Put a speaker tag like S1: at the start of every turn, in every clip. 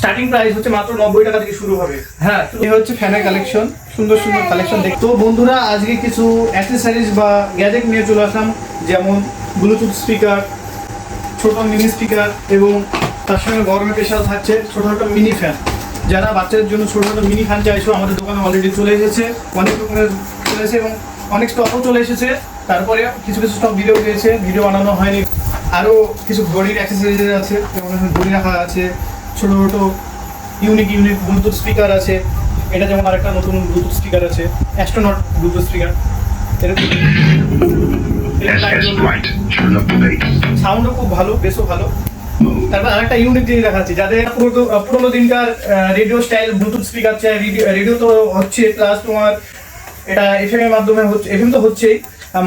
S1: Starting price হচ্ছে মাত্র 90 টাকা থেকে শুরু হবে। হ্যাঁ, এই হচ্ছে ফ্যানের কালেকশন, সুন্দর সুন্দর কালেকশন দেখতে। তো বন্ধুরা, আজকে কিছু অ্যাক্সেসরিজ বা গ্যাজেট নিয়ে চলে আসলাম, যেমন ব্লুটুথ স্পিকার, ছোট মিনি স্পিকার, এবং তার সঙ্গে গরমে স্পেশাল থাকছে ছোটখাটো মিনি ফ্যান। যারা বাচ্চাদের জন্য ছোটখাটো মিনি ফ্যান চাইছো, আমাদের দোকানে অলরেডি চলে এসেছে, অনেক রকমের চলে এসেছে এবং অনেক স্টকও চলে এসেছে। তারপরে কিছু কিছু স্টক ভিডিও দিয়েছে, ভিডিও বানানো হয়নি। আরও কিছু ঘড়ির অ্যাক্সেসরিজ আছে, যেমন ঘড়ি রাখা আছে, ছোটো ছোটো ইউনিক ব্লুটুথ স্পিকার আছে। এটা যেমন আরেকটা নতুন ব্লুটুথ স্পিকার আছে, অ্যাস্ট্রোনট ব্লুটুথ স্পিকার। সাউন্ডও খুব ভালো, বেসও ভালো। তারপর আরেকটা ইউনিক জিনিস দেখাচ্ছি, যাদের পুরোনো দিনকার রেডিও স্টাইল ব্লুটুথ স্পিকার চাই। রেডিও তো হচ্ছে, প্লাস তোমার এটা এফএম এর মাধ্যমে হচ্ছে, এফএম তো হচ্ছেই,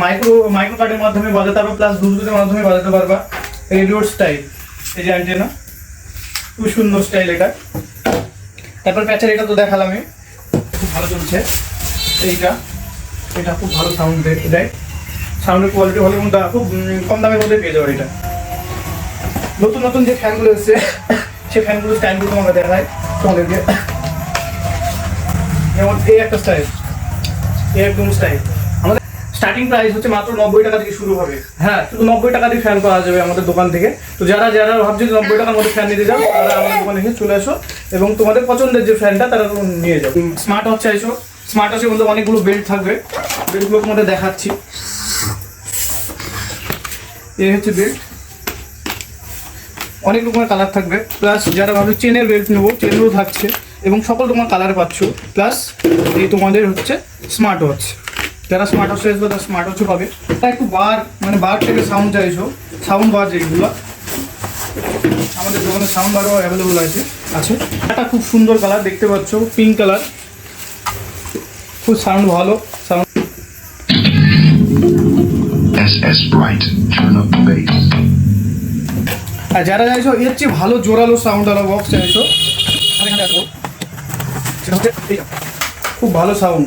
S1: মাইক্রো কার্ডের মাধ্যমে বাজাতে পারবা, প্লাস ব্লুটুথের মাধ্যমে বাজাতে পারবা। রেডিওর স্টাইল, এই যে অ্যান্টেনা, খুব সুন্দর স্টাইল এটা। তারপর প্যাচার, এটা তো দেখালাম, আমি খুব ভালো চলছে। এটা খুব ভালো সাউন্ড দেয়, সাউন্ডের কোয়ালিটি ভালো এবং খুব কম দামের মধ্যে পেয়ে যাবে এটা। নতুন নতুন যে ফ্যানগুলো এসছে, সেই ফ্যানগুলোর স্টাইলগুলো তোমাকে দেখায় তোমাদেরকে। যেমন এই একটা স্টাইল, একদম স্টাইল। আমাদের স্টার্টিং প্রাইস হচ্ছে মাত্র 90 টাকা থেকে শুরু হবে। হ্যাঁ, শুধু 90 টাকা দিয়ে ফ্যান পাওয়া যাবে আমাদের দোকান থেকে। তো যারা ভাবছে 90 টাকার মধ্যে ফ্যান নিতে যাও, তারা আমাদের দোকানে এসে চলে আসো এবং তোমাদের পছন্দের যে ফ্যানটা তারা নিয়ে যাও। স্মার্ট ওয়াচ চাইছো, স্মার্ট ওয়াচের মধ্যে অনেকগুলো বেল্ট থাকবে, বেল্টগুলো তোমাদের দেখাচ্ছি। এই হচ্ছে বেল্ট, অনেক রকমের কালার থাকবে। প্লাস যারা ভাবে চেনের বেল্ট নেবো, চেনেরও থাকছে এবং সকল তোমার কালার পাচ্ছ। প্লাস এই তোমাদের হচ্ছে স্মার্ট ওয়াচ, যারা স্মার্ট ওয়াচ চাইছো তারা স্মার্ট ওয়াচও পাবে। তা একটু বার থেকে সাউন্ড চাইছো, সাউন্ড বার যেগুলো আমাদের দোকানে সাউন্ড বারও অ্যাভেলেবল আছে। এটা খুব সুন্দর কালার দেখতে পাচ্ছ, পিঙ্ক কালার, খুব সাউন্ড ভালো সাউন্ড। আর যারা চাইছো এর চেয়ে ভালো জোরালো সাউন্ড আলা বক্স চাইছো, খুব ভালো সাউন্ড।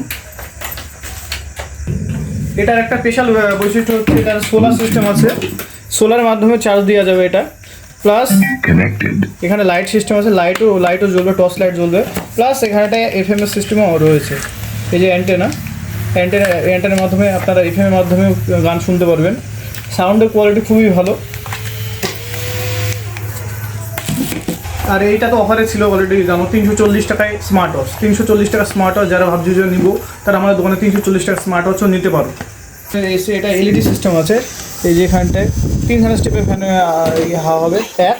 S1: এটার একটা স্পেশাল বৈশিষ্ট্য হচ্ছে এটার সোলার সিস্টেম আছে, সোলার মাধ্যমে চার্জ দেওয়া যাবে এটা। প্লাস এখানে লাইট সিস্টেম আছে, লাইটও জ্বলবে, টর্চ লাইট জ্বলবে। প্লাস এখানে এফএম এর সিস্টেমও রয়েছে। এই যে অ্যান্টেনার মাধ্যমে আপনারা এফএম এর মাধ্যমে গান শুনতে পারবেন। সাউন্ডের কোয়ালিটি খুবই ভালো। আর এইটা তো অফারে ছিল অলরেডি, জানো, 340 টাকায় স্মার্ট ওয়াচ। 340 টাকা স্মার্ট ওয়াচ যারা ভাবছে যে নিবো, তারা আমাদের দোকানে 340 টাকা স্মার্ট ওয়াচও নিতে পারো। এটা এলইডি সিস্টেম আছে। এই যে এখানটায় 3খানা স্টেপের ফ্যানে হাওয়া হবে, 1,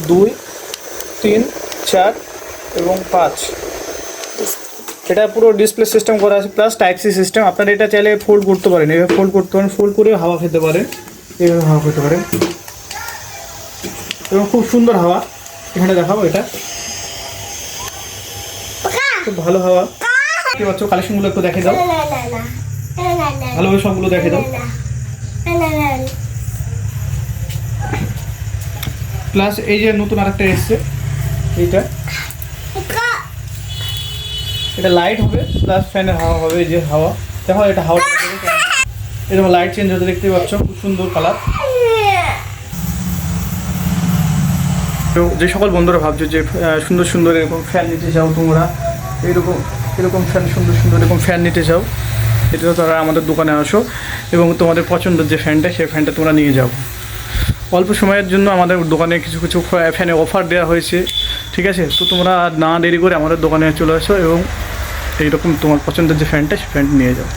S1: 2, 3, 4 এবং 5। এটা পুরো ডিসপ্লে সিস্টেম করা আছে, প্লাস টাইপ সি সিস্টেম। আপনারা এটা চাইলে ফোল্ড করতে পারেন, এভাবে ফোল্ড করতে পারেন, ফোল্ড করে হাওয়া খেতে পারেন, এইভাবে হাওয়া খেতে পারেন এবং খুব সুন্দর হাওয়া। এখানে দেখাবো, এটা খুব ভালো হাওয়া দেখতে পাচ্ছ। কালেকশনগুলো একটু দেখে দাও, ভালোভাবে সবগুলো দেখে দাও। প্লাস এই যে নতুন আরেকটা এসছে, এটা লাইট হবে, প্লাস ফ্যানের হাওয়া হবে। এই যে হাওয়া দেখো, এটা হাওয়া এরকম লাইট চেঞ্জ হতে দেখতে পাচ্ছ, খুব সুন্দর কালার। তো যে সকল বন্ধুরা ভাবছো যে সুন্দর সুন্দর এরকম ফ্যান নিতে চাও, তোমরা এরকম ফ্যান, সুন্দর সুন্দর এরকম ফ্যান নিতে চাও, এটা তারা আমাদের দোকানে আসো এবং তোমাদের পছন্দের যে ফ্যানটা, সেই ফ্যানটা তোমরা নিয়ে যাও। অল্প সময়ের জন্য আমাদের দোকানে কিছু কিছু ফ্যানে অফার দেওয়া হয়েছে, ঠিক আছে? তো তোমরা না দেরি করে আমাদের দোকানে চলে আসো এবং এইরকম তোমার পছন্দের যে ফ্যানটা, সেই ফ্যানটা নিয়ে যাও।